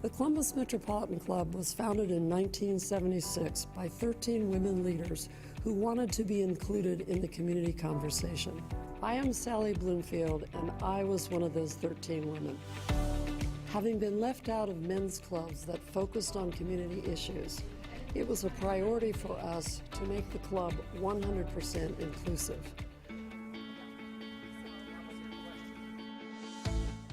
The Columbus Metropolitan Club was founded in 1976 by 13 women leaders who wanted to be included in the community conversation. I am Sally Bloomfield, and I was one of those 13 women. Having been left out of men's clubs that focused on community issues, it was a priority for us to make the club 100% inclusive.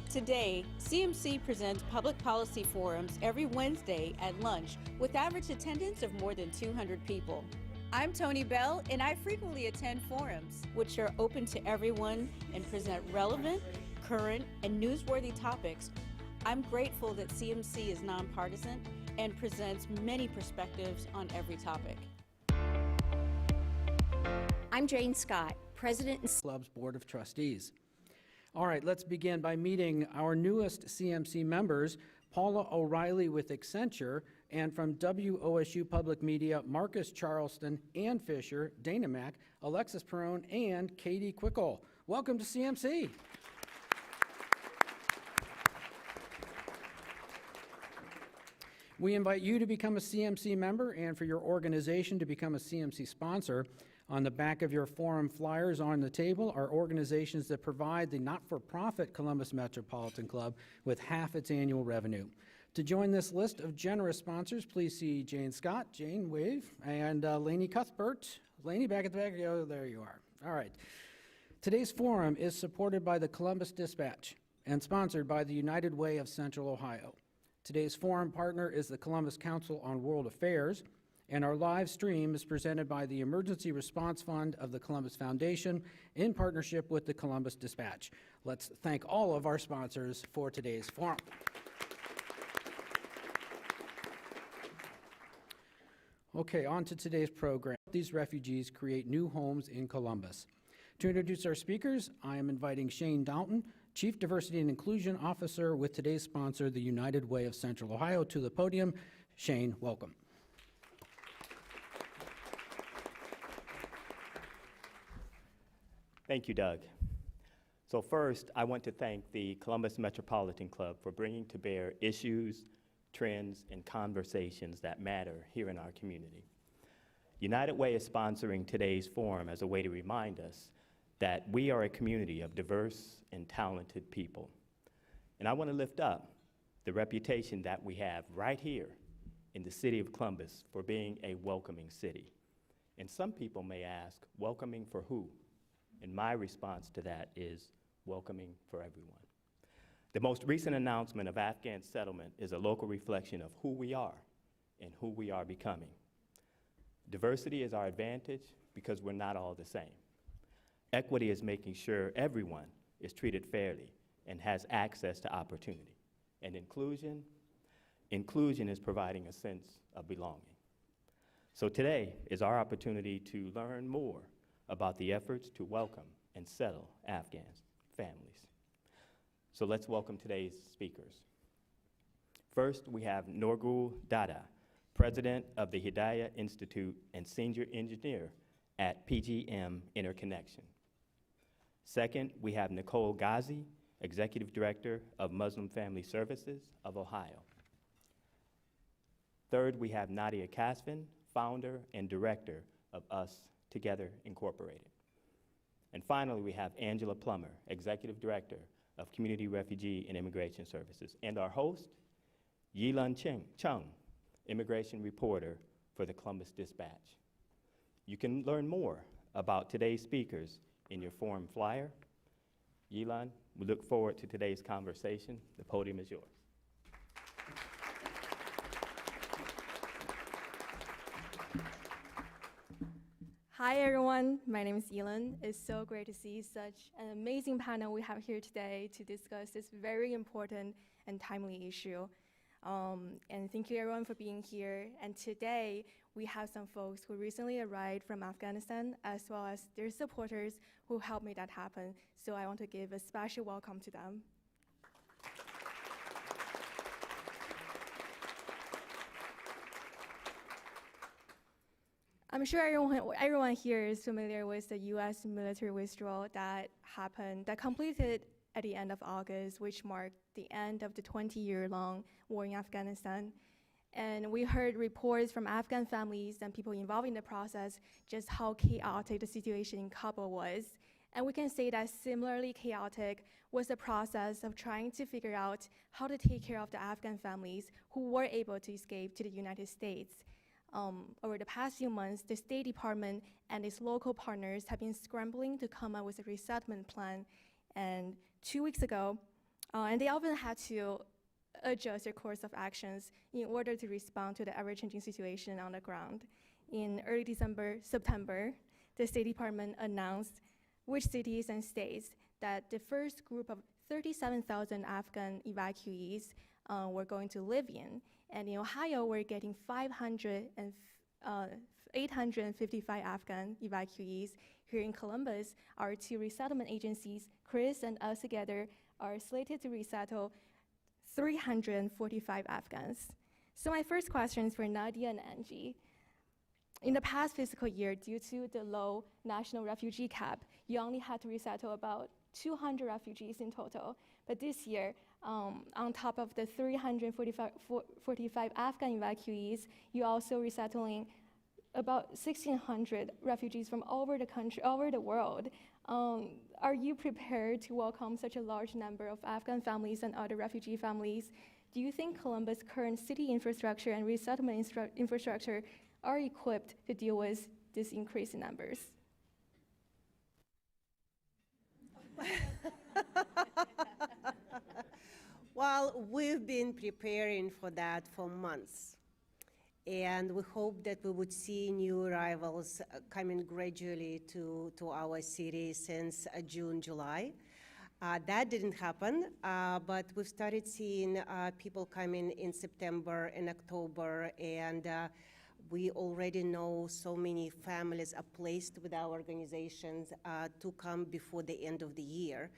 Today, CMC presents public policy forums every Wednesday at lunch with average attendance of more than 200 people. I'm Tony Bell, and I frequently attend forums, which are open to everyone and present relevant, current, and newsworthy topics. I'm grateful that CMC is nonpartisan and presents many perspectives on every topic. I'm Jane Scott, President and Club's Board of Trustees. All right, let's begin by meeting our newest CMC members, Paula O'Reilly with Accenture, and from WOSU Public Media, Marcus Charleston, Ann Fisher, Dana Mack, Alexis Perrone, and Katie Quickle. Welcome to CMC. We invite you to become a CMC member and for your organization to become a CMC sponsor. On the back of your forum flyers on the table are organizations that provide the not-for-profit Columbus Metropolitan Club with half its annual revenue. To join this list of generous sponsors, please see Jane Scott, Jane wave, and Lainey Cuthbert. Lainey, back at the back. Oh, there you are. All right. Today's forum is supported by the Columbus Dispatch and sponsored by the United Way of Central Ohio. Today's forum partner is the Columbus Council on World Affairs, and our live stream is presented by the Emergency Response Fund of the Columbus Foundation in partnership with the Columbus Dispatch. Let's thank all of our sponsors for today's forum. Okay, on to today's program. These refugees create new homes in Columbus. To introduce our speakers, I am inviting Shane Dalton, Chief Diversity and Inclusion Officer with today's sponsor, the United Way of Central Ohio, to the podium. Shane, welcome. Thank you, Doug. So first, I want to thank the Columbus Metropolitan Club for bringing to bear issues, trends, and conversations that matter here in our community. United Way is sponsoring today's forum as a way to remind us that we are a community of diverse and talented people. And I want to lift up the reputation that we have right here in the city of Columbus for being a welcoming city. And some people may ask, welcoming for who? And my response to that is welcoming for everyone. The most recent announcement of Afghan settlement is a local reflection of who we are and who we are becoming. Diversity is our advantage because we're not all the same. Equity is making sure everyone is treated fairly and has access to opportunity. And inclusion is providing a sense of belonging. So today is our opportunity to learn more about the efforts to welcome and settle Afghan families. So let's welcome today's speakers. First, we have Norgul Dada, President of the Hidayah Institute and Senior Engineer at PGM Interconnection. Second, we have Nicole Ghazi, Executive Director of Muslim Family Services of Ohio. Third, we have Nadia Kasvin, Founder and Director of Us Together Incorporated. And finally, we have Angela Plummer, Executive Director of Community Refugee and Immigration Services. And our host, Yilan Chung, Immigration Reporter for the Columbus Dispatch. You can learn more about today's speakers in your forum flyer. Yilan, we look forward to today's conversation. The podium is yours. Hi everyone, my name is Yilan. It's so great to see such an amazing panel we have here today to discuss this very important and timely issue. And thank you everyone for being here. And today we have some folks who recently arrived from Afghanistan as well as their supporters who helped make that happen. So I want to give a special welcome to them. I'm sure everyone here is familiar with the U.S. military withdrawal that completed at the end of August, which marked the end of the 20-year-long war in Afghanistan. And we heard reports from Afghan families and people involved in the process just how chaotic the situation in Kabul was. And we can say that similarly chaotic was the process of trying to figure out how to take care of the Afghan families who were able to escape to the United States. Over the past few months, the State Department and its local partners have been scrambling to come up with a resettlement plan. And 2 weeks ago, and they often had to adjust their course of actions in order to respond to the ever-changing situation on the ground. In early September, the State Department announced which cities and states that the first group of 37,000 Afghan evacuees were going to live in. And in Ohio, we're getting 855 Afghan evacuees. Here in Columbus, our two resettlement agencies, Chris and us together, are slated to resettle 345 Afghans. So my first question is for Nadia and Angie. In the past fiscal year, due to the low national refugee cap, you only had to resettle about 200 refugees in total. But this year, on top of the 345 Afghan evacuees, you're also resettling about 1,600 refugees from all over the country, all over the world. Are you prepared to welcome such a large number of Afghan families and other refugee families? Do you think Columbus' current city infrastructure and resettlement infrastructure are equipped to deal with this increase in numbers? Well, we've been preparing for that for months. And we hope that we would see new arrivals coming gradually to our city since June, July. That didn't happen, but we've started seeing people coming in September and October, and we already know so many families are placed with our organizations to come before the end of the year.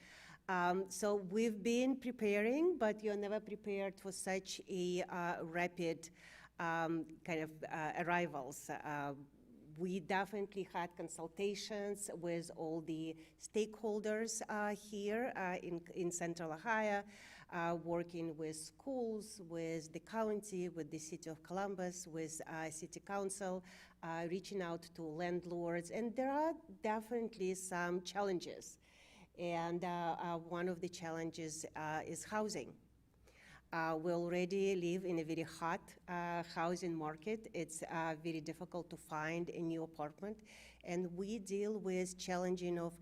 So we've been preparing, but you're never prepared for such a rapid kind of arrivals. We definitely had consultations with all the stakeholders here in Central Ohio, working with schools, with the county, with the City of Columbus, with City Council, reaching out to landlords, and there are definitely some challenges. And one of the challenges is housing. We already live in a very hot housing market. It's very difficult to find a new apartment. And we deal with challenging of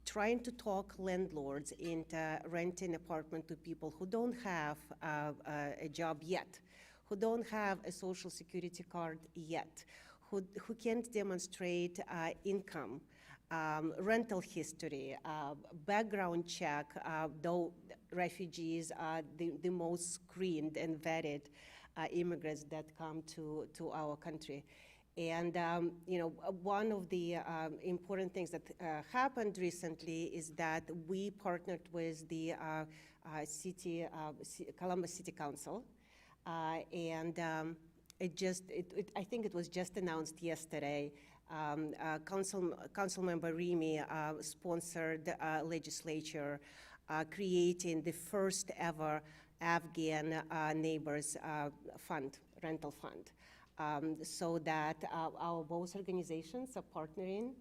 trying to talk landlords into renting apartment to people who don't have a job yet, who don't have a social security card yet, who can't demonstrate income. Rental history, background check, though refugees are the most screened and vetted immigrants that come to our country. And one of the important things that happened recently is that we partnered with the Columbus City Council, and I think it was just announced yesterday. Councilmember Remy sponsored legislature creating the first ever Afghan neighbors fund, rental fund, so that our both organizations are partnering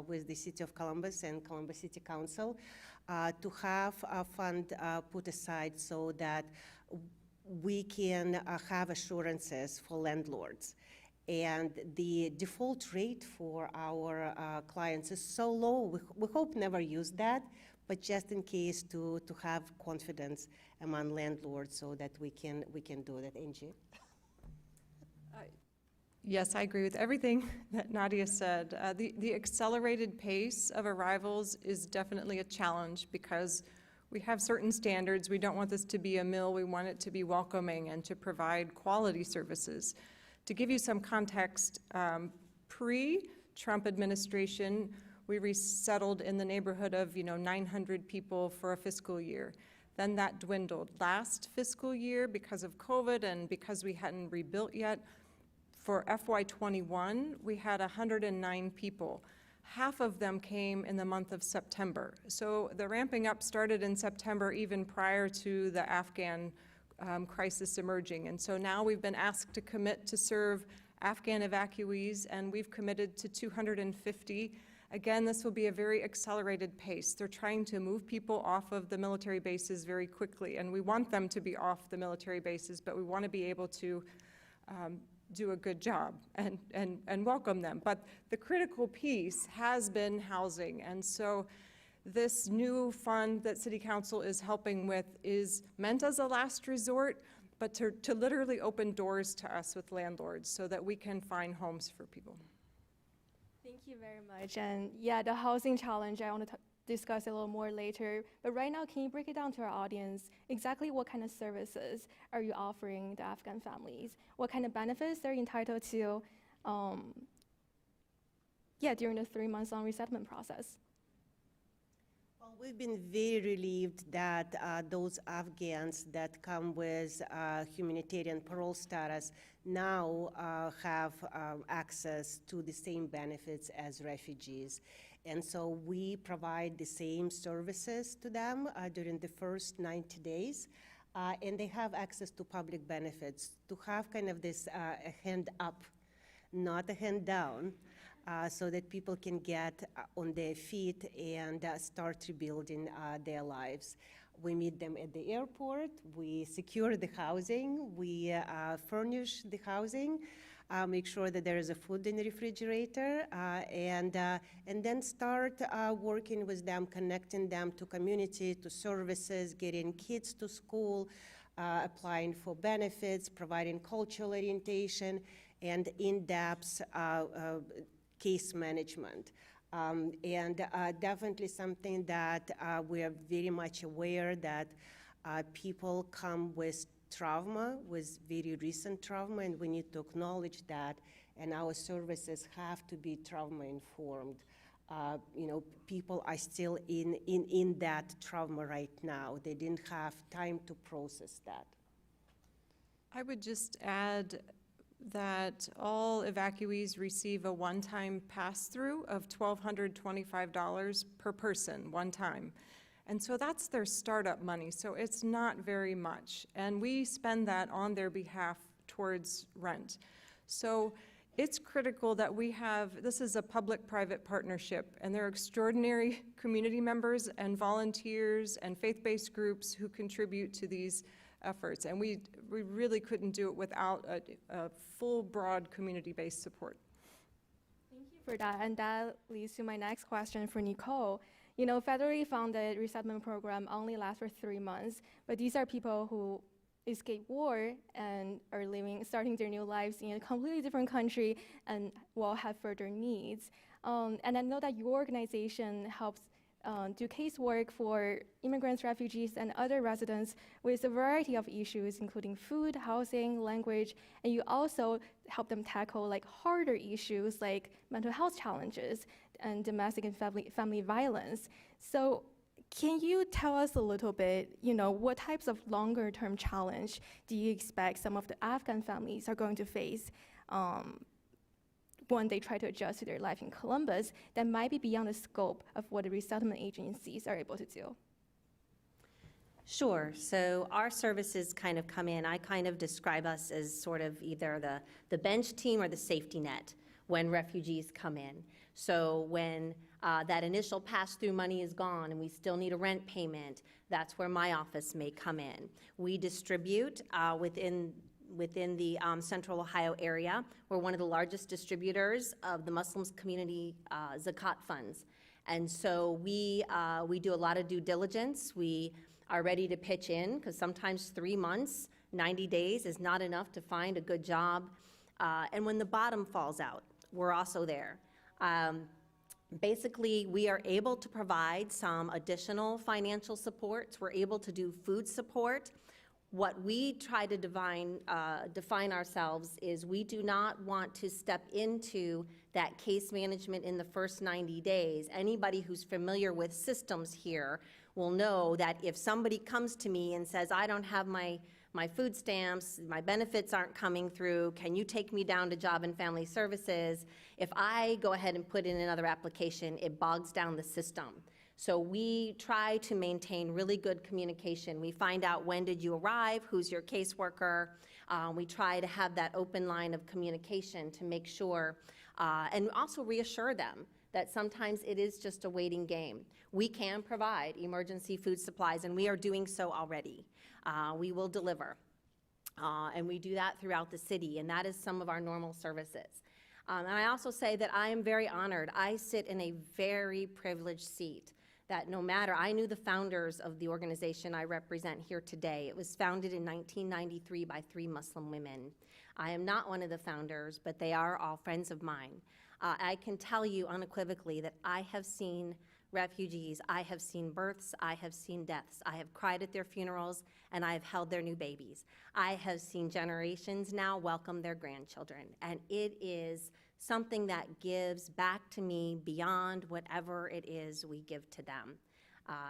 with the City of Columbus and Columbus City Council to have a fund put aside so that we can have assurances for landlords. And the default rate for our clients is so low, we hope never use that, but just in case to have confidence among landlords so that we can do that. Angie? Yes, I agree with everything that Nadia said. The accelerated pace of arrivals is definitely a challenge because we have certain standards. We don't want this to be a mill. We want it to be welcoming and to provide quality services. To give you some context, pre-Trump administration, we resettled in the neighborhood of 900 people for a fiscal year. Then that dwindled. Last fiscal year, because of COVID and because we hadn't rebuilt yet, for FY21, we had 109 people. half of them came in the month of September. So the ramping up started in September, even prior to the Afghan crisis emerging. And so now we've been asked to commit to serve Afghan evacuees, and we've committed to 250. Again, this will be a very accelerated pace. They're trying to move people off of the military bases very quickly, and we want them to be off the military bases, but we want to be able to do a good job and welcome them. But the critical piece has been housing, and so this new fund that City Council is helping with is meant as a last resort, but to literally open doors to us with landlords so that we can find homes for people. Thank you very much. And yeah, the housing challenge, I want to discuss a little more later. But right now, can you break it down to our audience? Exactly what kind of services are you offering the Afghan families? What kind of benefits they're entitled to during the 3 months long resettlement process? Well, we've been very relieved that those Afghans that come with humanitarian parole status now have access to the same benefits as refugees. And so we provide the same services to them during the first 90 days. And they have access to public benefits, to have kind of this a hand up, not a hand down, so that people can get on their feet and start rebuilding their lives. We meet them at the airport, we secure the housing, we furnish the housing, make sure that there is a food in the refrigerator, and then start working with them, connecting them to community, to services, getting kids to school, applying for benefits, providing cultural orientation, and in-depth case management. And definitely something that we are very much aware that people come with trauma, with very recent trauma, and we need to acknowledge that, and our services have to be trauma-informed. People are still in that trauma right now. They didn't have time to process that. I would just add that all evacuees receive a one-time pass-through of $1,225 per person, one time. And so that's their startup money, so it's not very much. And we spend that on their behalf towards rent. So it's critical that we have, this is a public-private partnership, and there are extraordinary community members and volunteers and faith-based groups who contribute to these efforts. And we really couldn't do it without a full, broad community-based support. Thank you for that. And that leads to my next question for Nicole. Federally funded resettlement program only lasts for 3 months, but these are people who escape war and are starting their new lives in a completely different country and will have further needs. And I know that your organization helps do casework for immigrants, refugees, and other residents with a variety of issues, including food, housing, language, and you also help them tackle harder issues like mental health challenges and domestic and family violence. So can you tell us a little bit, what types of longer-term challenge do you expect some of the Afghan families are going to face when they try to adjust to their life in Columbus that might be beyond the scope of what the resettlement agencies are able to do? Sure. So our services kind of come in. I kind of describe us as sort of either the bench team or the safety net when refugees come in. So when that initial pass-through money is gone and we still need a rent payment, that's where my office may come in. We distribute within the Central Ohio area. We're one of the largest distributors of the Muslims community zakat funds. And so we do a lot of due diligence. We are ready to pitch in because sometimes 3 months, 90 days is not enough to find a good job. And when the bottom falls out, we're also there. Basically, we are able to provide some additional financial supports. We're able to do food support. What we try to define ourselves is we do not want to step into that case management in the first 90 days. Anybody who's familiar with systems here will know that if somebody comes to me and says, I don't have my my food stamps, my benefits aren't coming through, can you take me down to Job and Family Services? If I go ahead and put in another application, it bogs down the system. So we try to maintain really good communication. We find out when did you arrive, who's your caseworker. We try to have that open line of communication to make sure, and also reassure them that sometimes it is just a waiting game. We can provide emergency food supplies, and we are doing so already. We will deliver, and we do that throughout the city, and that is some of our normal services. And I also say that I am very honored. I sit in a very privileged seat that no matter, I knew the founders of the organization I represent here today. It was founded in 1993 by 3 Muslim women. I am not one of the founders, but they are all friends of mine. I can tell you unequivocally that I have seen refugees, I have seen births, I have seen deaths. I have cried at their funerals, and I have held their new babies. I have seen generations now welcome their grandchildren, and it is something that gives back to me beyond whatever it is we give to them.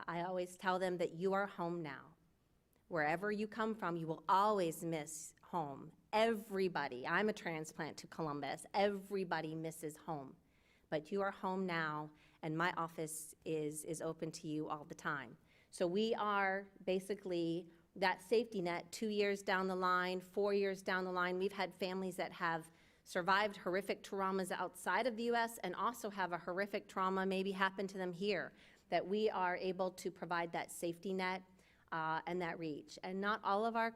I always tell them that you are home now. Wherever you come from, you will always miss home. Everybody, I'm a transplant to Columbus, everybody misses home. But you are home now, and my office is open to you all the time. So we are basically that safety net 2 years down the line, 4 years down the line. We've had families that have survived horrific traumas outside of the U.S. and also have a horrific trauma maybe happen to them here, that we are able to provide that safety net and that reach. And not all of our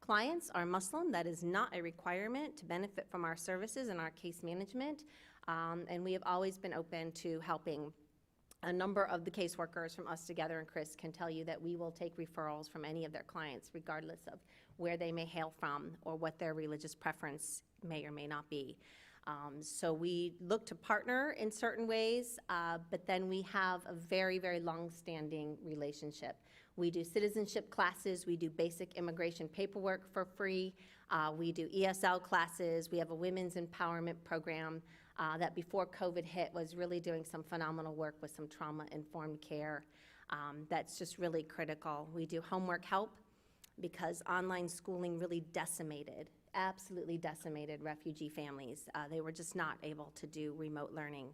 clients are Muslim. That is not a requirement to benefit from our services and our case management. And we have always been open to helping. A number of the caseworkers from Us Together and Chris can tell you that we will take referrals from any of their clients, regardless of where they may hail from or what their religious preference may or may not be. So we look to partner in certain ways, but then we have a very, very long-standing relationship. We do citizenship classes, we do basic immigration paperwork for free, we do ESL classes, we have a women's empowerment program that before COVID hit was really doing some phenomenal work with some trauma-informed care. That's just really critical. We do homework help because online schooling really absolutely decimated refugee families. They were just not able to do remote learning.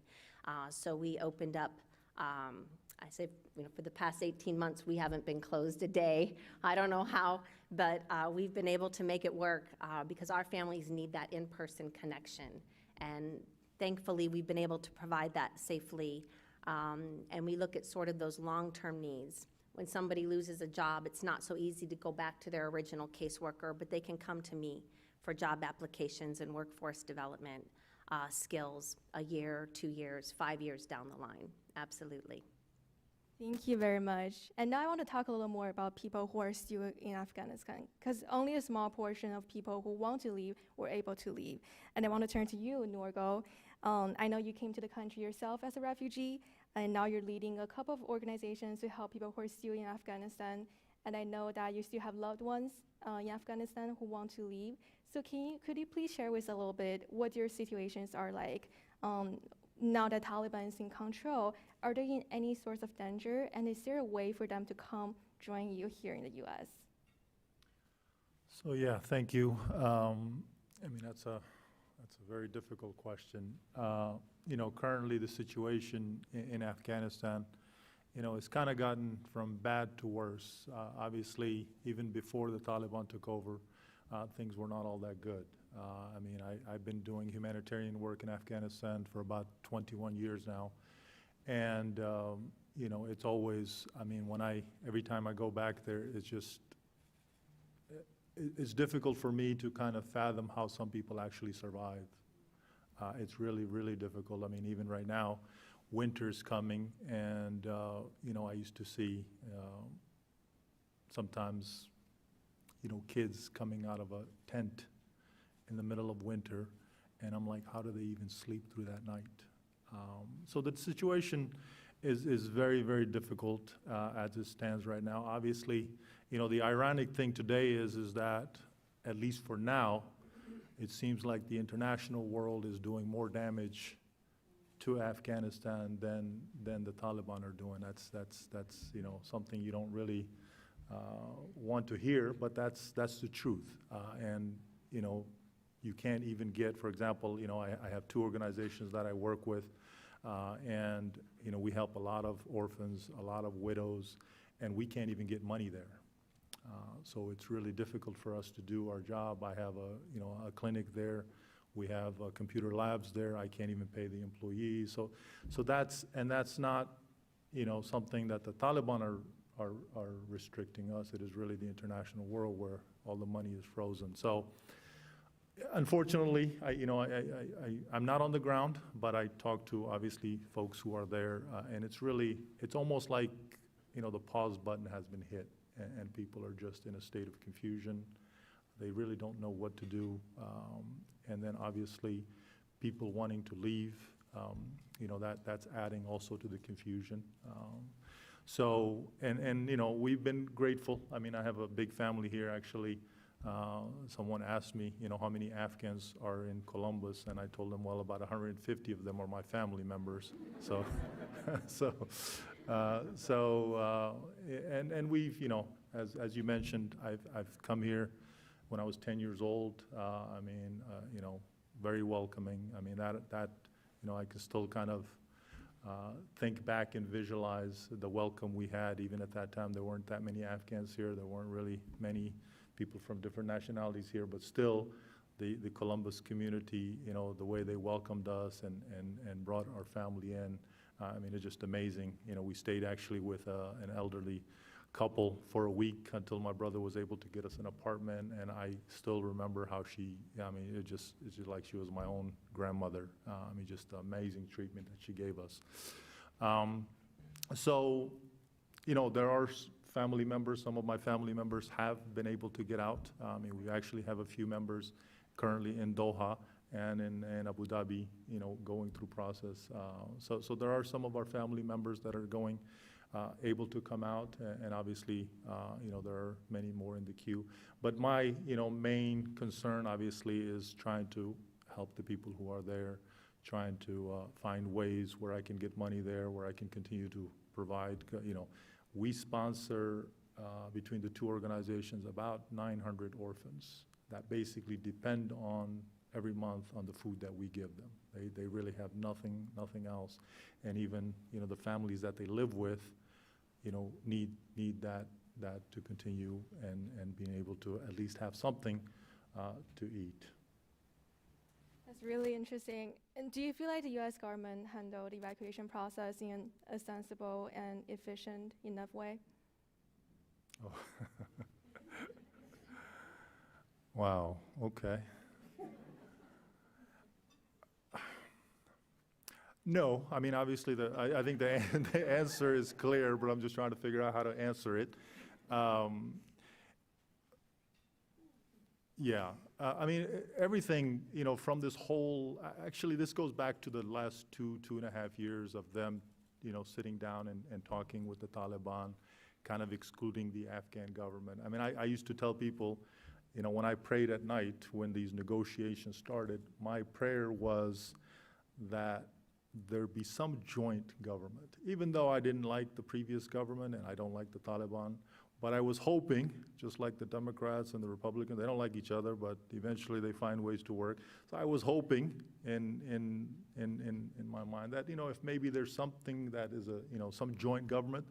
So we opened up, I say, for the past 18 months, we haven't been closed a day. I don't know how, but we've been able to make it work because our families need that in-person connection. And thankfully, we've been able to provide that safely. And we look at sort of those long-term needs. When somebody loses a job, it's not so easy to go back to their original caseworker, but they can come to me for job applications and workforce development skills a year, 2 years, 5 years down the line. Absolutely. Thank you very much. And now I want to talk a little more about people who are still in Afghanistan, because only a small portion of people who want to leave were able to leave. And I want to turn to you, Norgo. I know you came to the country yourself as a refugee, and now you're leading a couple of organizations to help people who are still in Afghanistan. And I know that you still have loved ones in Afghanistan who want to leave. So could you please share with us a little bit what your situations are like now that Taliban is in control? Are they in any source of danger? And is there a way for them to come join you here in the U.S.? So yeah, thank you. I mean, that's a very difficult question. Currently the situation in Afghanistan, it's kind of gotten from bad to worse. Obviously, even before the Taliban took over, things were not all that good. I've been doing humanitarian work in Afghanistan for about 21 years now. And, it's always, every time I go back there, it's difficult for me to kind of fathom how some people actually survive. It's really, really difficult. Even right now, winter's coming, and, I used to see sometimes, kids coming out of a tent in the middle of winter, and I'm like, how do they even sleep through that night? So the situation is very, very difficult as it stands right now. Obviously, the ironic thing today is that, at least for now, it seems like the international world is doing more damage to Afghanistan than the Taliban are doing. That's something you don't really want to hear, but that's the truth. And, you know, you can't even get, for example, you know, I have two organizations that I work with, and, you know, we help a lot of orphans, a lot of widows, and we can't even get money there. So it's really difficult for us to do our job. I have a clinic there. We have computer labs there. I can't even pay the employees. So that's not, you know, something that the Taliban are restricting us. It is really the international world where all the money is frozen. So unfortunately, I'm not on the ground, but I talk to obviously folks who are there, and it's almost like, you know, the pause button has been hit, and people are just in a state of confusion. They really don't know what to do, and then obviously people wanting to leave, you know, that's adding also to the confusion. So, and you know, we've been grateful. I mean, I have a big family here, actually. Someone asked me, you know, how many Afghans are in Columbus, and I told them, well, about 150 of them are my family members. So, and we've, you know, as you mentioned, I've come here when I was 10 years old. I mean, you know, very welcoming. I mean, that you know, I can still kind of think back and visualize the welcome we had. Even at that time, there weren't that many Afghans here. There weren't really many people from different nationalities here, but still, the Columbus community, you know, the way they welcomed us and brought our family in, I mean, it's just amazing. You know, we stayed actually with an elderly couple for a week until my brother was able to get us an apartment, and I still remember how she, I mean, it's just like she was my own grandmother. I mean, just amazing treatment that she gave us. So, you know, there are family members, some of my family members have been able to get out. I mean, we actually have a few members currently in Doha and in Abu Dhabi, you know, going through process. So there are some of our family members that are going, able to come out, and obviously, you know, there are many more in the queue. But my, you know, main concern obviously is trying to help the people who are there, trying to find ways where I can get money there, where I can continue to provide, you know. We sponsor, between the two organizations, about 900 orphans that basically depend on every month on the food that we give them. They really have nothing else. And even, you know, the families that they live with, you know, need that to continue and being able to at least have something to eat. That's really interesting. And do you feel like the U.S. government handled the evacuation process in a sensible and efficient enough way? Oh. Wow, okay. No, I mean, obviously, I think the answer is clear, but I'm just trying to figure out how to answer it. Yeah, I mean, everything, you know, from this whole, actually, this goes back to the last two and a half years of them, you know, sitting down and talking with the Taliban, kind of excluding the Afghan government. I mean, I used to tell people, you know, when I prayed at night, when these negotiations started, my prayer was that there be some joint government, even though I didn't like the previous government and I don't like the Taliban. But I was hoping, just like the Democrats and the Republicans, they don't like each other, but eventually they find ways to work. So I was hoping in my mind that, you know, if maybe there's something that is a, you know, some joint government,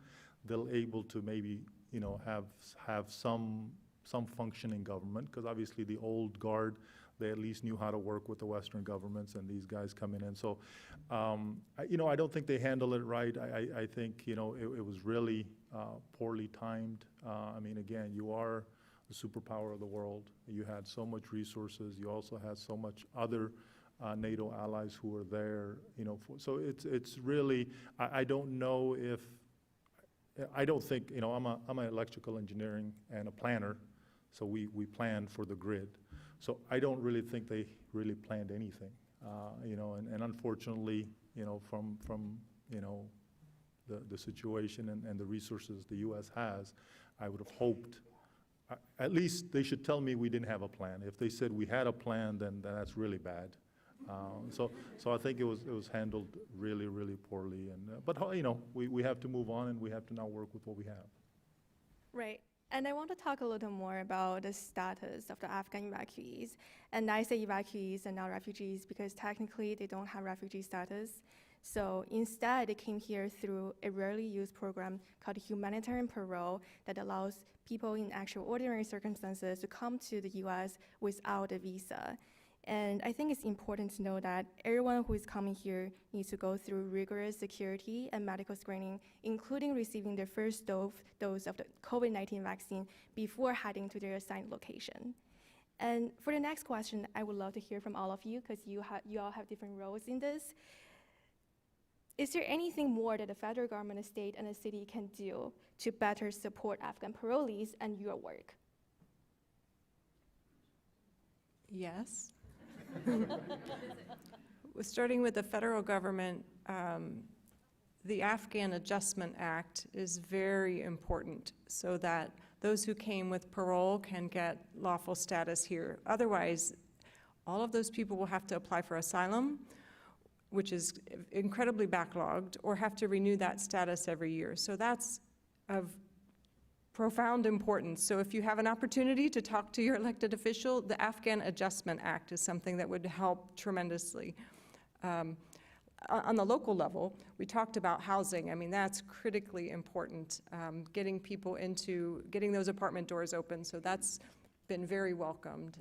they'll able to maybe, you know, have some functioning government, because obviously the old guard, they at least knew how to work with the Western governments, and these guys coming in. So, you know, I don't think they handle it right. I think, you know, it was really poorly timed. I mean, again, you are the superpower of the world. You had so much resources. You also had so much other NATO allies who were there, you know. So it's really, I don't know if, I don't think, you know, I'm an electrical engineering and a planner, so we plan for the grid. So I don't really think they really planned anything, you know, and unfortunately, you know, from you know, the situation and the resources the U.S. has, I would have hoped, at least they should tell me we didn't have a plan. If they said we had a plan, then that's really bad. So I think it was handled really, really poorly. And but you know, we have to move on, and we have to now work with what we have. Right. And I want to talk a little more about the status of the Afghan evacuees. And I say evacuees and not refugees because technically they don't have refugee status. So instead, they came here through a rarely used program called humanitarian parole that allows people in actual ordinary circumstances to come to the US without a visa. And I think it's important to know that everyone who is coming here needs to go through rigorous security and medical screening, including receiving their first dose of the COVID-19 vaccine before heading to their assigned location. And for the next question, I would love to hear from all of you because you all have different roles in this. Is there anything more that the federal government, the state, and the city can do to better support Afghan parolees and your work? Yes. Starting with the federal government, the Afghan Adjustment Act is very important so that those who came with parole can get lawful status here. Otherwise, all of those people will have to apply for asylum, which is incredibly backlogged, or have to renew that status every year. So that's of profound importance. So if you have an opportunity to talk to your elected official, the Afghan Adjustment Act is something that would help tremendously. On the local level, we talked about housing. I mean, that's critically important, getting people getting those apartment doors open. So that's been very welcomed.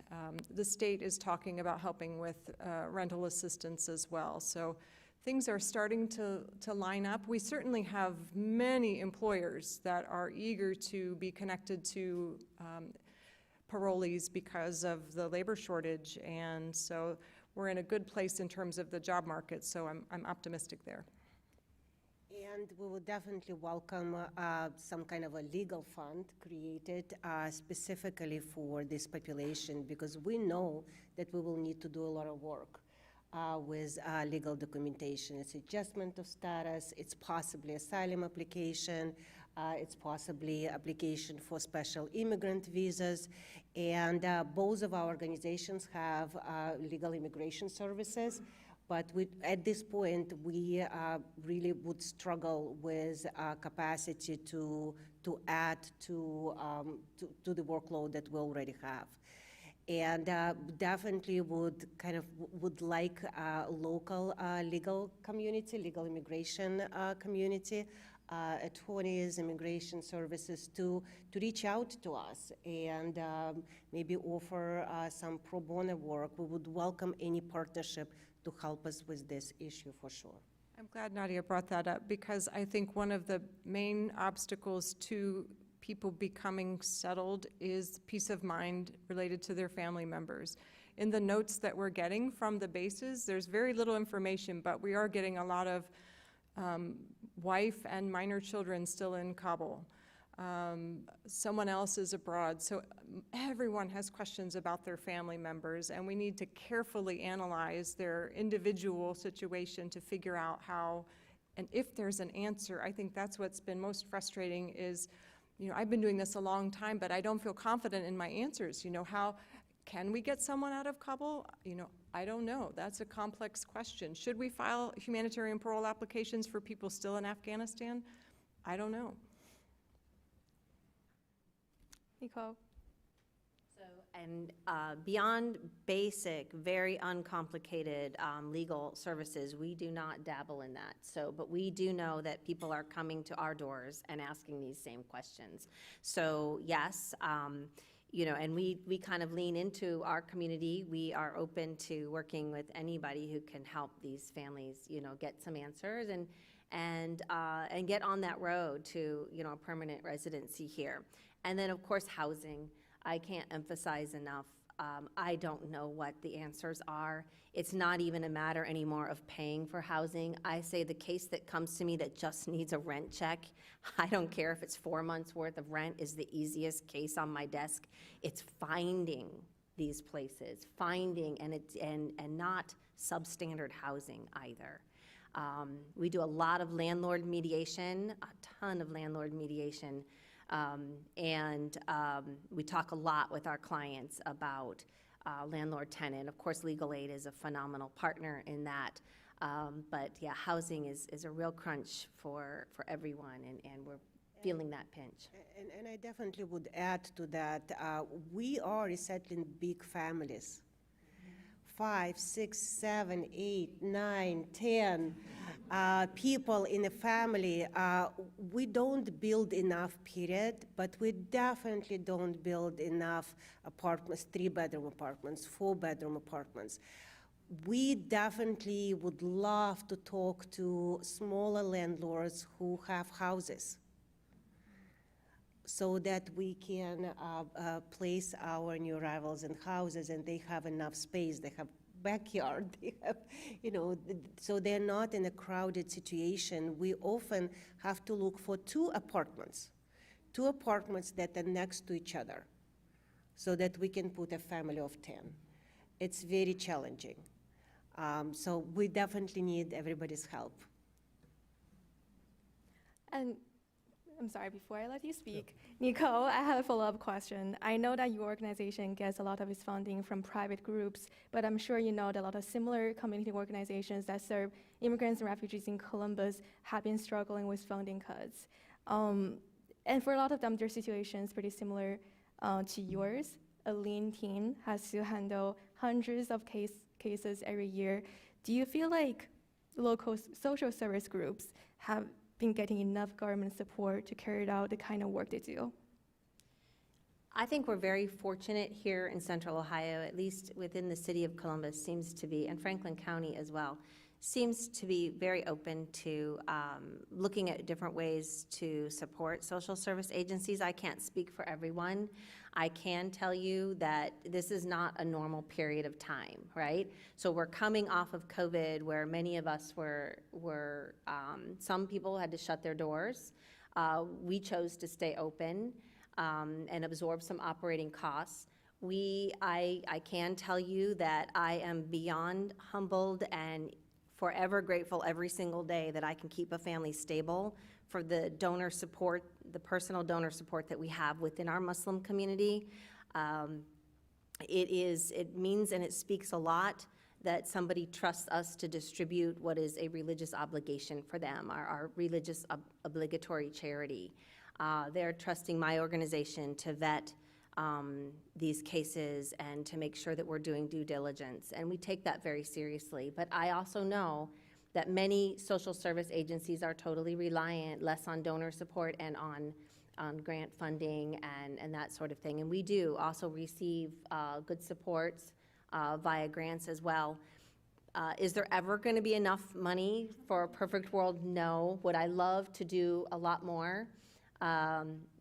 The state is talking about helping with rental assistance as well. So things are starting to line up. We certainly have many employers that are eager to be connected to parolees because of the labor shortage, and so we're in a good place in terms of the job market, so I'm optimistic there. And we would definitely welcome some kind of a legal fund created specifically for this population, because we know that we will need to do a lot of work with legal documentation. It's adjustment of status, it's possibly asylum application, it's possibly application for special immigrant visas, and both of our organizations have legal immigration services. But at this point, we really would struggle with capacity to add to the workload that we already have. And definitely would like local legal community, legal immigration community, attorneys, immigration services to reach out to us and maybe offer some pro bono work. We would welcome any partnership to help us with this issue for sure. I'm glad Nadia brought that up, because I think one of the main obstacles to people becoming settled is peace of mind related to their family members. In the notes that we're getting from the bases, there's very little information, but we are getting a lot of wife and minor children still in Kabul. Someone else is abroad. So everyone has questions about their family members, and we need to carefully analyze their individual situation to figure out how, and if there's an answer. I think that's what's been most frustrating is, I've been doing this a long time, but I don't feel confident in my answers. How can we get someone out of Kabul? I don't know. That's a complex question. Should we file humanitarian parole applications for people still in Afghanistan? I don't know. Nicole? And beyond basic, very uncomplicated legal services, we do not dabble in that. But we do know that people are coming to our doors and asking these same questions. So yes, and we kind of lean into our community. We are open to working with anybody who can help these families, get some answers and get on that road to, a permanent residency here. And then of course, housing. I can't emphasize enough, I don't know what the answers are. It's not even a matter anymore of paying for housing. I say the case that comes to me that just needs a rent check, I don't care if it's 4 months worth of rent, is the easiest case on my desk. It's finding these places, and not substandard housing either. We do a lot of landlord mediation, a ton of landlord mediation. We talk a lot with our clients about landlord-tenant. Of course, legal aid is a phenomenal partner in that. But yeah, housing is a real crunch for everyone, and we're feeling that pinch. And I definitely would add to that, we are resettling big families. 5, 6, 7, 8, 9, 10 people in a family. We don't build enough, period, but we definitely don't build enough apartments, 3-bedroom apartments, 4-bedroom apartments. We definitely would love to talk to smaller landlords who have houses so that we can place our new arrivals in houses and they have enough space, they have backyard, they have, so they're not in a crowded situation. We often have to look for 2 apartments that are next to each other so that we can put a family of 10. It's very challenging. So we definitely need everybody's help. And I'm sorry, before I let you speak, Nico, I have a follow-up question. I know that your organization gets a lot of its funding from private groups, but I'm sure you know that a lot of similar community organizations that serve immigrants and refugees in Columbus have been struggling with funding cuts. And for a lot of them, their situation is pretty similar to yours. A lean team has to handle hundreds of cases every year. Do you feel like local social service groups have been getting enough government support to carry out the kind of work they do? I think we're very fortunate here in Central Ohio, at least within the city of Columbus seems to be, and Franklin County as well, seems to be very open to looking at different ways to support social service agencies. I can't speak for everyone. I can tell you that this is not a normal period of time, right? So we're coming off of COVID where many of us were some people had to shut their doors. We chose to stay open and absorb some operating costs. I can tell you that I am beyond humbled and forever grateful every single day that I can keep a family stable for the donor support, the personal donor support that we have within our Muslim community. It means and it speaks a lot that somebody trusts us to distribute what is a religious obligation for them, our religious obligatory charity. They're trusting my organization to vet these cases and to make sure that we're doing due diligence. And we take that very seriously. But I also know that many social service agencies are totally reliant, less on donor support and on grant funding and that sort of thing. And we do also receive good supports via grants as well. Is there ever going to be enough money for a perfect world? No. Would I love to do a lot more?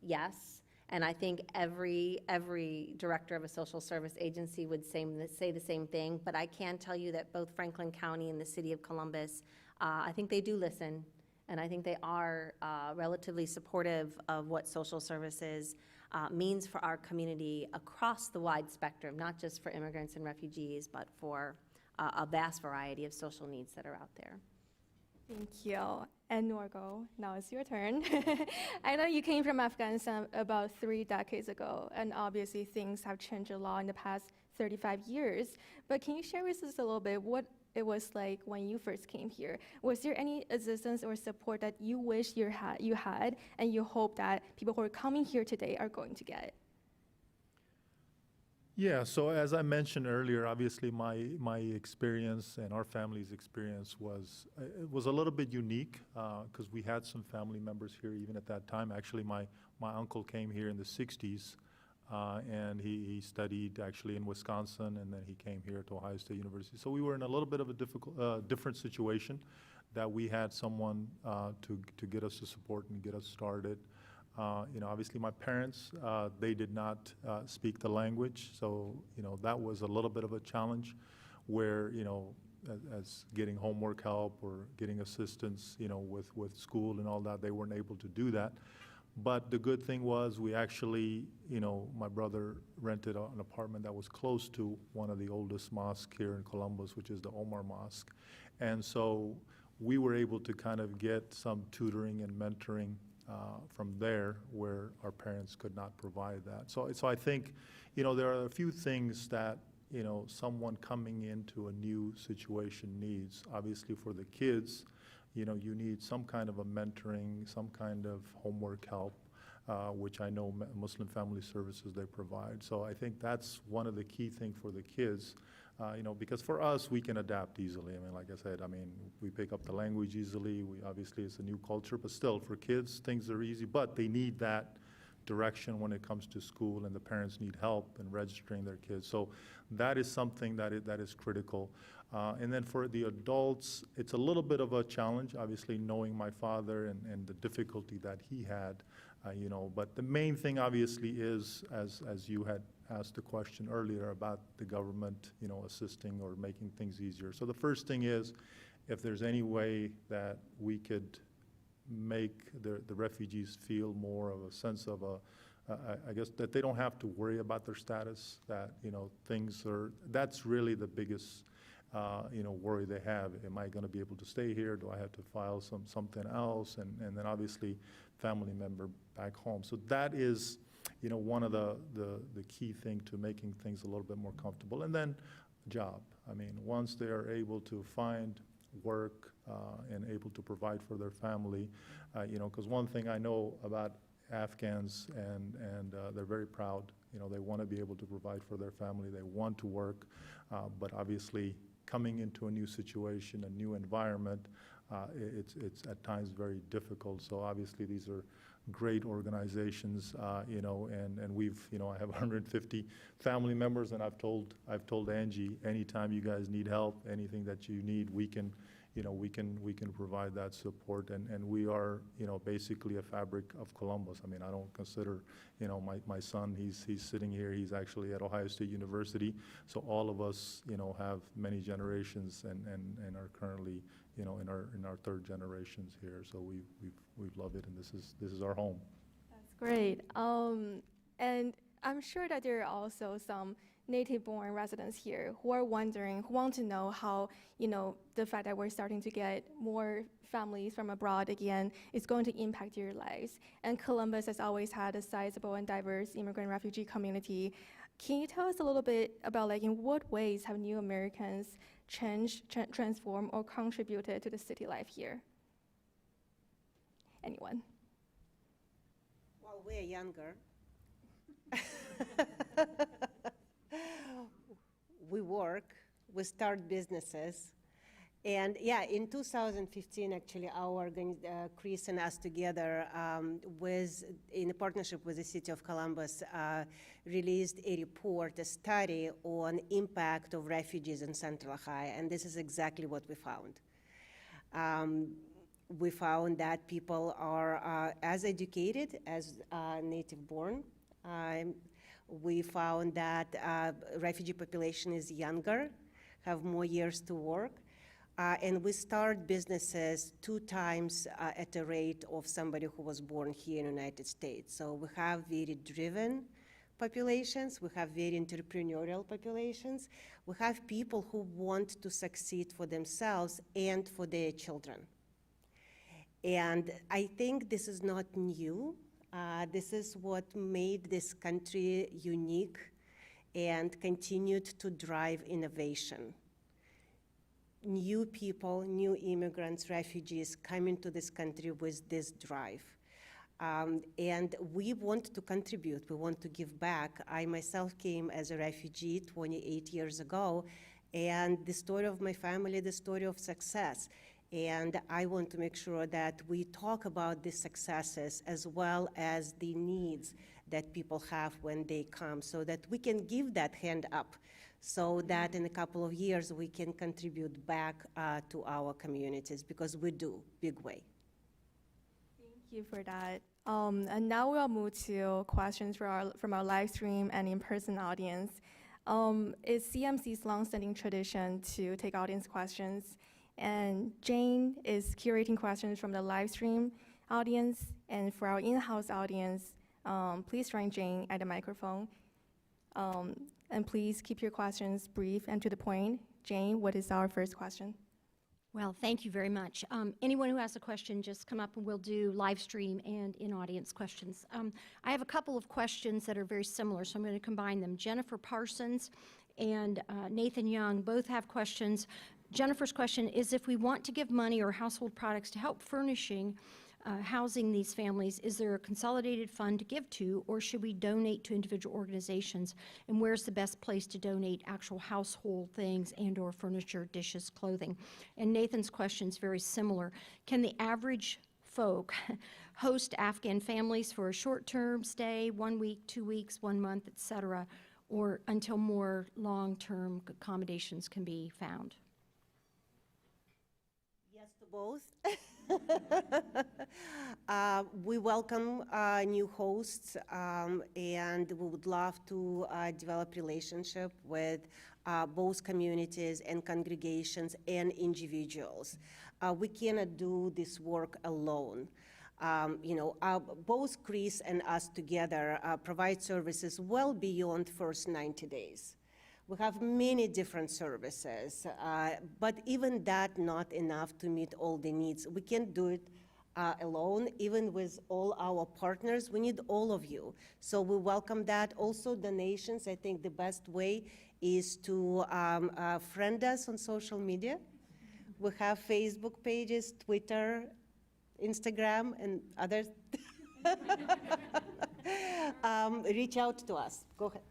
Yes. And I think every director of a social service agency would say the same thing. But I can tell you that both Franklin County and the city of Columbus, I think they do listen. And I think they are relatively supportive of what social services means for our community across the wide spectrum, not just for immigrants and refugees, but for a vast variety of social needs that are out there. Thank you. And Norgo, now it's your turn. I know you came from Afghanistan about 3 decades ago, and obviously things have changed a lot in the past 35 years. But can you share with us a little bit what it was like when you first came here? Was there any assistance or support that you wish you had and you hope that people who are coming here today are going to get? Yeah, so as I mentioned earlier, obviously my experience and our family's experience was a little bit unique because we had some family members here even at that time. Actually, my uncle came here in the 60s and he studied actually in Wisconsin, and then he came here to Ohio State University. So we were in a little bit of a different situation that we had someone to get us the support and get us started. Obviously my parents, they did not speak the language, so, that was a little bit of a challenge where, as getting homework help or getting assistance, with school and all that, they weren't able to do that. But the good thing was we actually, my brother rented an apartment that was close to one of the oldest mosques here in Columbus, which is the Omar Mosque. And so we were able to kind of get some tutoring and mentoring from there where our parents could not provide that. So I think, there are a few things that, someone coming into a new situation needs. Obviously for the kids, you need some kind of a mentoring, some kind of homework help, which I know Muslim Family Services, they provide. So I think that's one of the key things for the kids, because for us, we can adapt easily. I mean, like I said, we pick up the language easily. Obviously, it's a new culture, but still, for kids, things are easy, but they need that direction when it comes to school, and the parents need help in registering their kids. So that is something that is critical. And then for the adults, it's a little bit of a challenge, obviously, knowing my father and the difficulty that he had, but the main thing, obviously, is, as you had asked the question earlier about the government, assisting or making things easier. So the first thing is, if there's any way that we could make the refugees feel more of a sense of I guess that they don't have to worry about their status, that, that's really the biggest, worry they have. Am I going to be able to stay here? Do I have to file something else? And then obviously family member back home. So that is, one of the key thing to making things a little bit more comfortable. And then job. Once they are able to find work and able to provide for their family, because one thing I know about Afghans, and they're very proud, they want to be able to provide for their family, they want to work, but obviously coming into a new situation, a new environment, it's at times very difficult. So obviously these are great organizations, and we've, I have 150 family members, and I've told Angie, anytime you guys need help, anything that you need, we can provide that support, and we are, basically a fabric of Columbus. I don't consider, my son, he's sitting here, he's actually at Ohio State University, so all of us, have many generations and are currently, in our third generations here, so we've loved it, and this is our home. That's great. And I'm sure that there are also some native-born residents here who are wondering, who want to know how, the fact that we're starting to get more families from abroad again is going to impact your lives. And Columbus has always had a sizable and diverse immigrant refugee community. Can you tell us a little bit about, in what ways have new Americans changed, transformed, or contributed to the city life here? Anyone? Well, we're younger. We work, we start businesses. And yeah, in 2015, actually, our Chris and us together, in a partnership with the City of Columbus, released a report, a study on impact of refugees in Central Ohio, and this is exactly what we found. We found that people are as educated as native-born. We found that refugee population is younger, have more years to work, and we start businesses 2 times at the rate of somebody who was born here in the United States. So we have very driven populations, we have very entrepreneurial populations, we have people who want to succeed for themselves and for their children. And I think this is not new. This is what made this country unique and continued to drive innovation. New people, new immigrants, refugees coming to this country with this drive. And we want to contribute, we want to give back. I myself came as a refugee 28 years ago, and the story of my family, the story of success. And I want to make sure that we talk about the successes as well as the needs that people have when they come, so that we can give that hand up, so that in a couple of years we can contribute back to our communities, because we do, big way. Thank you for that. And now we'll move to questions from our live stream and in-person audience. It's CMC's longstanding tradition to take audience questions, and Jane is curating questions from the live stream audience, and for our in-house audience, please join Jane at the microphone. And please keep your questions brief and to the point. Jane, what is our first question? Well, thank you very much. Anyone who has a question, just come up and we'll do live stream and in-audience questions. I have a couple of questions that are very similar, so I'm going to combine them. Jennifer Parsons and Nathan Young both have questions Jennifer's question is, if we want to give money or household products to help furnishing, housing these families, is there a consolidated fund to give to, or should we donate to individual organizations? And where's the best place to donate actual household things and or furniture, dishes, clothing? And Nathan's question is very similar. Can the average folk host Afghan families for a short-term stay, 1 week, 2 weeks, 1 month, et cetera, or until more long-term accommodations can be found? Yes to both. We welcome new hosts, and we would love to develop relationship with both communities and congregations and individuals. We cannot do this work alone. Both Chris and us together provide services well beyond first 90 days. We have many different services, but even that not enough to meet all the needs. We can't do it alone, even with all our partners. We need all of you. So we welcome that. Also donations, I think the best way is to friend us on social media. We have Facebook pages, Twitter, Instagram, and others. Reach out to us. Go ahead.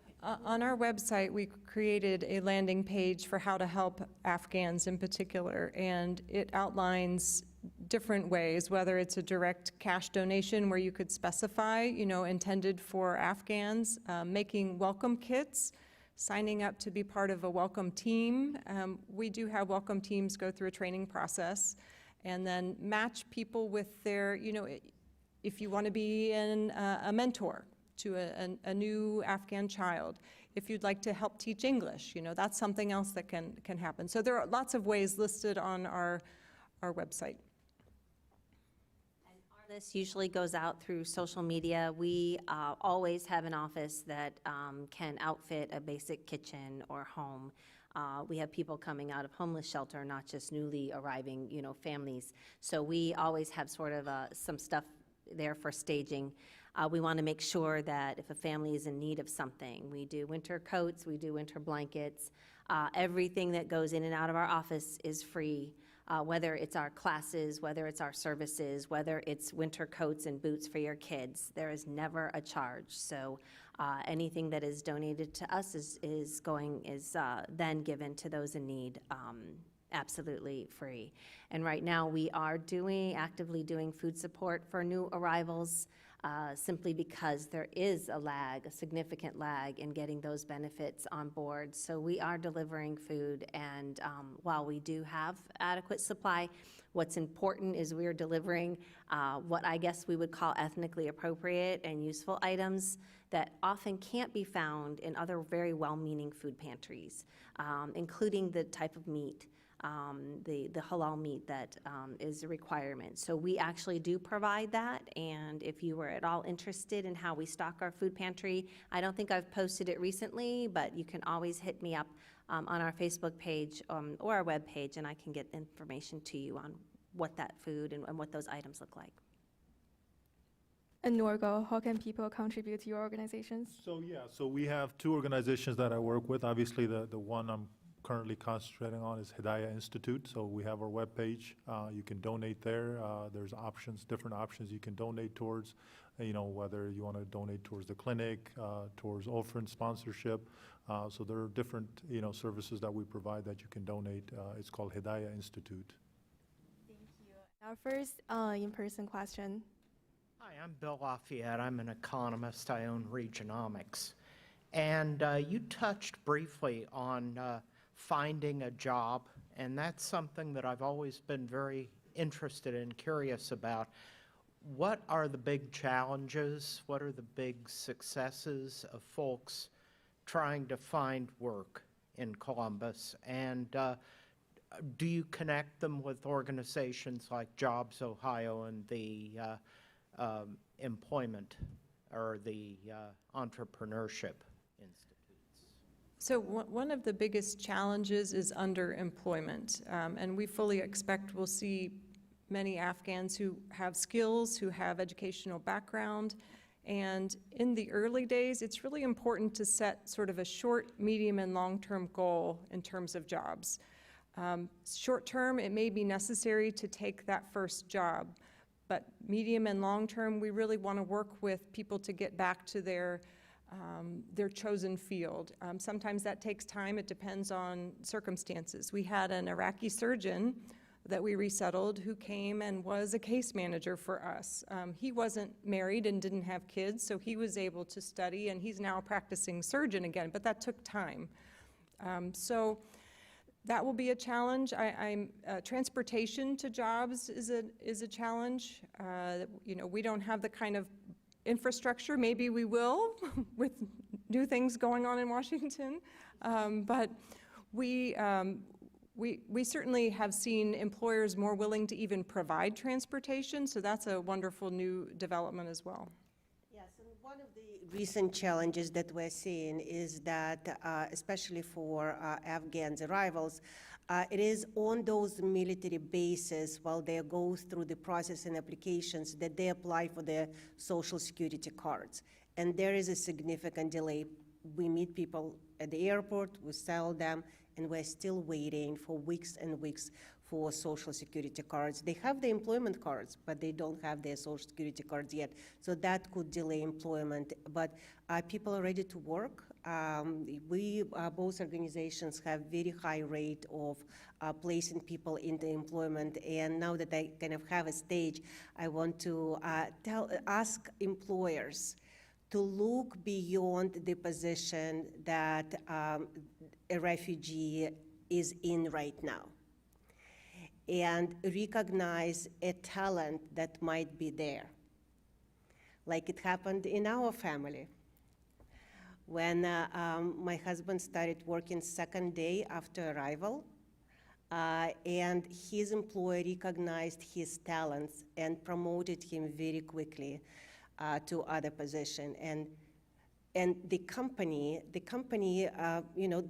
On our website, we created a landing page for how to help Afghans in particular, and it outlines different ways, whether it's a direct cash donation where you could specify, intended for Afghans, making welcome kits, signing up to be part of a welcome team. We do have welcome teams go through a training process, and then match people with their, if you want to be a mentor to a new Afghan child. If you'd like to help teach English, that's something else that can happen. So there are lots of ways listed on our website. And our list usually goes out through social media. We always have an office that can outfit a basic kitchen or home. We have people coming out of homeless shelter, not just newly arriving, families. So we always have sort of some stuff there for staging. We want to make sure that if a family is in need of something, we do winter coats, we do winter blankets. Everything that goes in and out of our office is free, whether it's our classes, whether it's our services, whether it's winter coats and boots for your kids. There is never a charge. So anything that is donated to us is then given to those in need. Absolutely free. And right now we are actively doing food support for new arrivals, simply because there is a significant lag in getting those benefits on board. So we are delivering food, and while we do have adequate supply, what's important is we are delivering what I guess we would call ethnically appropriate and useful items that often can't be found in other very well-meaning food pantries, including the type of meat, the halal meat that is a requirement. So we actually do provide that, and if you were at all interested in how we stock our food pantry, I don't think I've posted it recently, but you can always hit me up on our Facebook page or our web page, and I can get information to you on what that food and what those items look like. And Norgo, how can people contribute to your organizations? So we have two organizations that I work with. Obviously, the one I'm currently concentrating on is Hidayah Institute. So we have our webpage. You can donate there. There's different options you can donate towards, whether you want to donate towards the clinic, towards orphan sponsorship. So there are different, services that we provide that you can donate. It's called Hidayah Institute. Thank you. Our first in-person question. Hi, I'm Bill Lafayette. I'm an economist. I own Regionomics. And you touched briefly on finding a job, and that's something that I've always been very interested and curious about. What are the big challenges? What are the big successes of folks trying to find work in Columbus? And do you connect them with organizations like Jobs Ohio and the employment or the entrepreneurship institutes? So one of the biggest challenges is underemployment, and we fully expect we'll see many Afghans who have skills, who have educational background, and in the early days, it's really important to set sort of a short, medium, and long-term goal in terms of jobs. Short term, it may be necessary to take that first job, but medium and long term, we really want to work with people to get back to their chosen field. Sometimes that takes time. It depends on circumstances. We had an Iraqi surgeon that we resettled who came and was a case manager for us. He wasn't married and didn't have kids, so he was able to study, and he's now a practicing surgeon again, but that took time. So that will be a challenge. Transportation to jobs is a challenge. You know, we don't have the kind of infrastructure. Maybe we will with new things going on in Washington, but we certainly have seen employers more willing to even provide transportation, so that's a wonderful new development as well. Yes, and one of the recent challenges that we're seeing is that, especially for Afghans arrivals, it is on those military bases while they go through the process and applications that they apply for their Social Security cards. And there is a significant delay. We meet people at the airport, we sell them, and we're still waiting for weeks and weeks for Social Security cards. They have the employment cards, but they don't have their Social Security cards yet. So that could delay employment. But people are ready to work. Both organizations have very high rate of placing people into employment. And now that I kind of have a stage, I want to ask employers to look beyond the position that a refugee is in right now and recognize a talent that might be there, like it happened in our family. When my husband started working second day after arrival, and his employer recognized his talents and promoted him very quickly to other position, and the company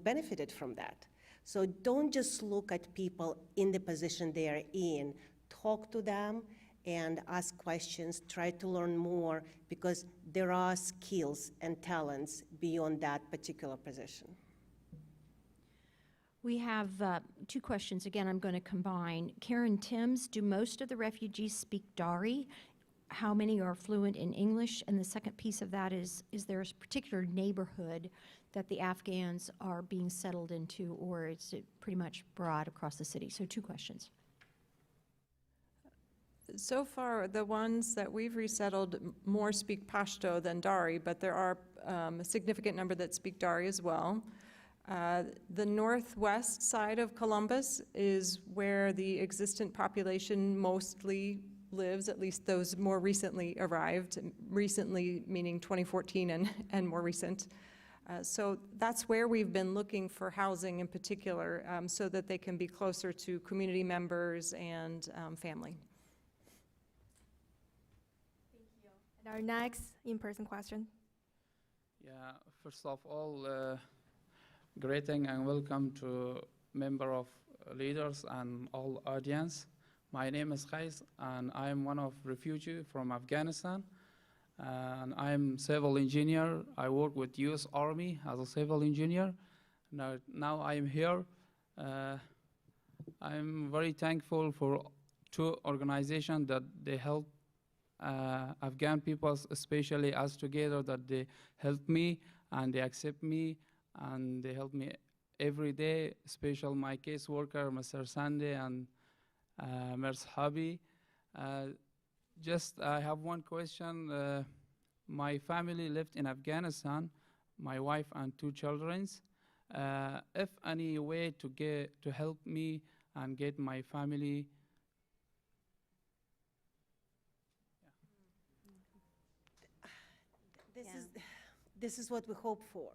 benefited from that. So don't just look at people in the position they are in. Talk to them and ask questions. Try to learn more, because there are skills and talents beyond that particular position. We have two questions. Again, I'm going to combine. Karen Timms, do most of the refugees speak Dari? How many are fluent in English? And the second piece of that is there a particular neighborhood that the Afghans are being settled into, or is it pretty much broad across the city? So two questions. So far, the ones that we've resettled more speak Pashto than Dari, but there are a significant number that speak Dari as well. The northwest side of Columbus is where the existent population mostly lives, at least those more recently arrived, recently meaning 2014 and more recent. So that's where we've been looking for housing in particular, so that they can be closer to community members and family. Thank you. And our next in-person question. Yeah, first of all, greeting and welcome to member of leaders and all audience. My name is Qais, and I am one of refugees from Afghanistan. And I'm civil engineer. I work with U.S. Army as a civil engineer. Now I'm here. I'm very thankful for two organizations that they help Afghan people, especially us together, that they help me and they accept me and they help me every day, especially my caseworker, Mr. Sande and Ms. Habi. I have one question. My family lived in Afghanistan, my wife and two children. If any way to help me and get my family. This is what we hope for.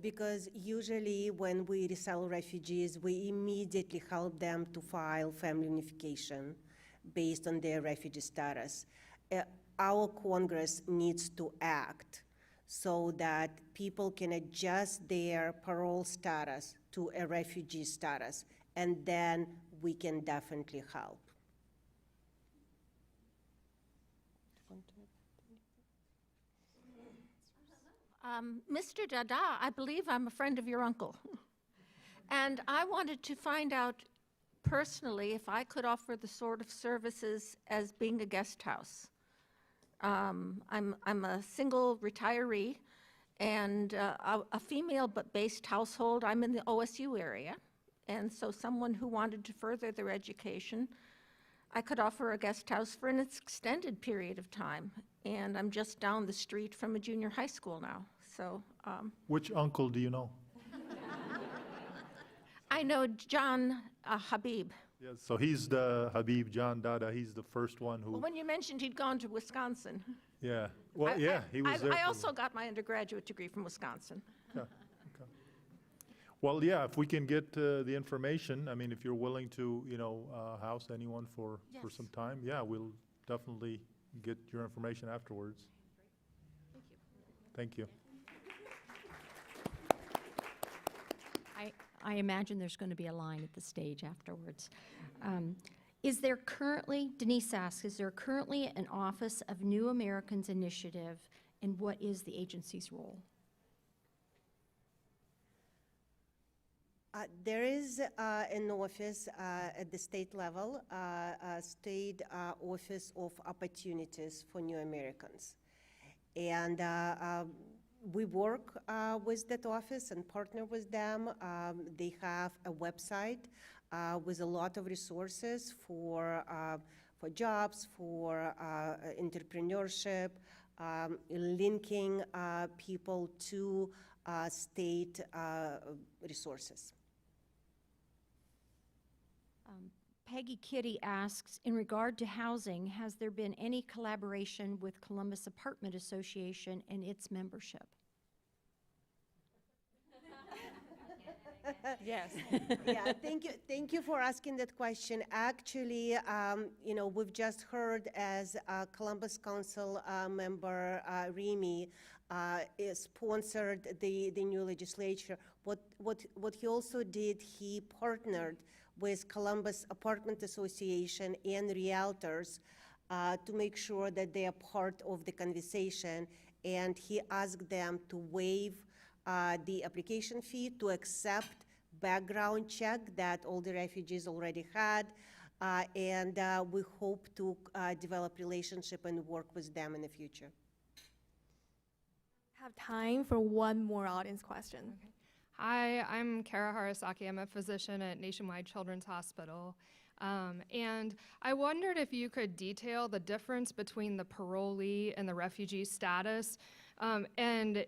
Because usually when we resettle refugees, we immediately help them to file family unification based on their refugee status. Our Congress needs to act so that people can adjust their parole status to a refugee status, and then we can definitely help. Mr. Dada, I believe I'm a friend of your uncle. And I wanted to find out personally if I could offer the sort of services as being a guest house. I'm a single retiree and a female but based household. I'm in the OSU area. And so someone who wanted to further their education, I could offer a guest house for an extended period of time. And I'm just down the street from a junior high school now. So Which uncle do you know? I know John Habib. Yes, so he's the Habib John Dada. He's the first one who. Well, when you mentioned he'd gone to Wisconsin. Yeah. Well, yeah, he was there. I for also got my undergraduate degree from Wisconsin. Yeah, okay. Well, yeah, if we can get the information, I mean, if you're willing to, house anyone for Yes. some time, yeah, we'll definitely get your information afterwards. Thank you. I imagine there's going to be a line at the stage afterwards. Is there currently, Denise asks, is there currently an Office of New Americans Initiative, and what is the agency's role? There is an office at the state level, a state office of opportunities for new Americans. And we work with that office and partner with them. They have a website with a lot of resources for jobs, for entrepreneurship, linking people to state resources. Peggy Kitty asks, in regard to housing, has there been any collaboration with Columbus Apartment Association and its membership? Yes. Yeah, thank you for asking that question. Actually, we've just heard as Columbus Council member Remy sponsored the new legislature. What he also did, he partnered with Columbus Apartment Association and realtors to make sure that they are part of the conversation, and he asked them to waive the application fee, to accept background check that all the refugees already had, and we hope to develop relationship and work with them in the future. Have time for one more audience question. Okay. Hi, I'm Kara Harasaki. I'm a physician at Nationwide Children's Hospital. And I wondered if you could detail the difference between the parolee and the refugee status, and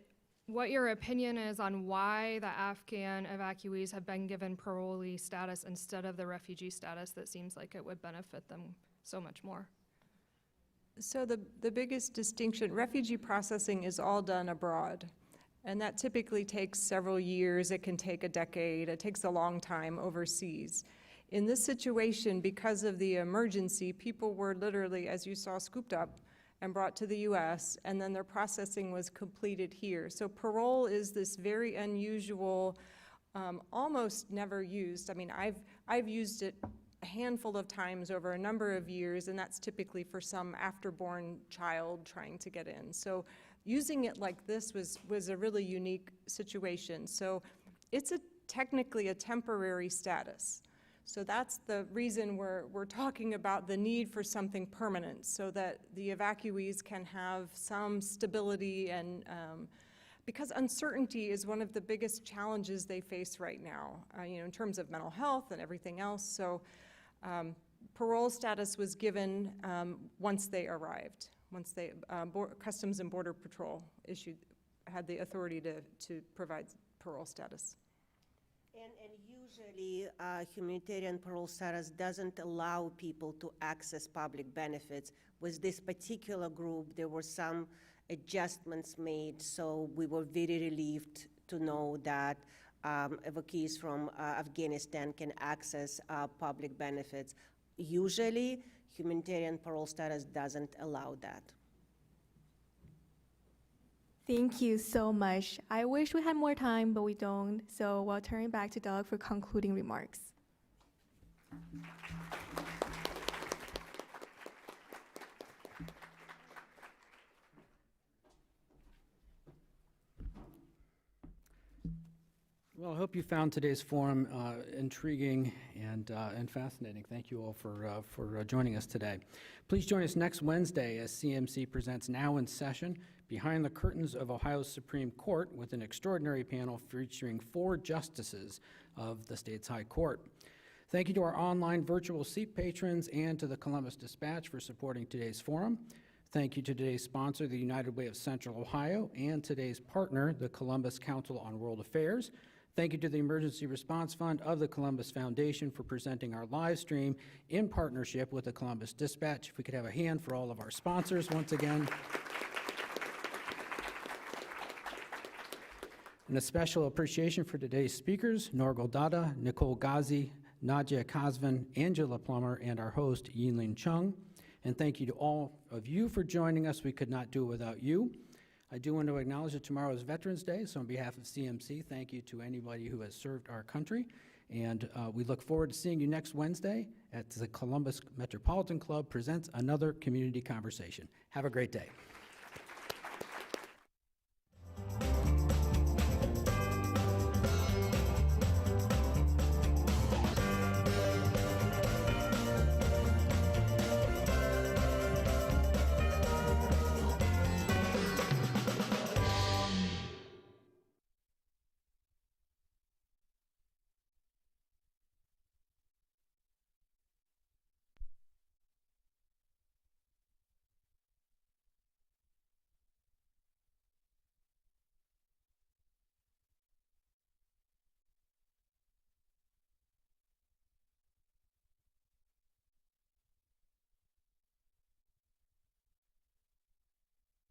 what your opinion is on why the Afghan evacuees have been given parolee status instead of the refugee status that seems like it would benefit them so much more. So the biggest distinction, refugee processing is all done abroad. And that typically takes several years. It can take a decade. It takes a long time overseas. In this situation, because of the emergency, people were literally, as you saw, scooped up and brought to the US, and then their processing was completed here. So parole is this very unusual, almost never used. I mean, I've used it a handful of times over a number of years, and that's typically for some afterborn child trying to get in. So using it like this was a really unique situation. So it's technically a temporary status. So that's the reason we're talking about the need for something permanent, so that the evacuees can have some stability, and because uncertainty is one of the biggest challenges they face right now, in terms of mental health and everything else. So parole status was given once they arrived. Once they, Customs and Border Patrol had the authority to provide parole status. And usually, humanitarian parole status doesn't allow people to access public benefits. With this particular group, there were some adjustments made, so we were very relieved to know that evacuees from Afghanistan can access public benefits. Usually, humanitarian parole status doesn't allow that. Thank you so much. I wish we had more time, but we don't. So we'll turn it back to Doug for concluding remarks. Well, I hope you found today's forum intriguing and fascinating. Thank you all for joining us today. Please join us next Wednesday as CMC presents Now in Session, Behind the Curtains of Ohio's Supreme Court, with an extraordinary panel featuring 4 justices of the state's High Court. Thank you to our online virtual seat patrons and to the Columbus Dispatch for supporting today's forum. Thank you to today's sponsor, the United Way of Central Ohio, and today's partner, the Columbus Council on World Affairs. Thank you to the Emergency Response Fund of the Columbus Foundation for presenting our live stream in partnership with the Columbus Dispatch. If we could have a hand for all of our sponsors once again. And a special appreciation for today's speakers, Norgal Dada, Nicole Ghazi, Nadia Kazvan, Angela Plummer, and our host, Yinlin Chung. And thank you to all of you for joining us. We could not do it without you. I do want to acknowledge that tomorrow is Veterans Day, so on behalf of CMC, thank you to anybody who has served our country. And we look forward to seeing you next Wednesday at the Columbus Metropolitan Club presents another community conversation. Have a great day.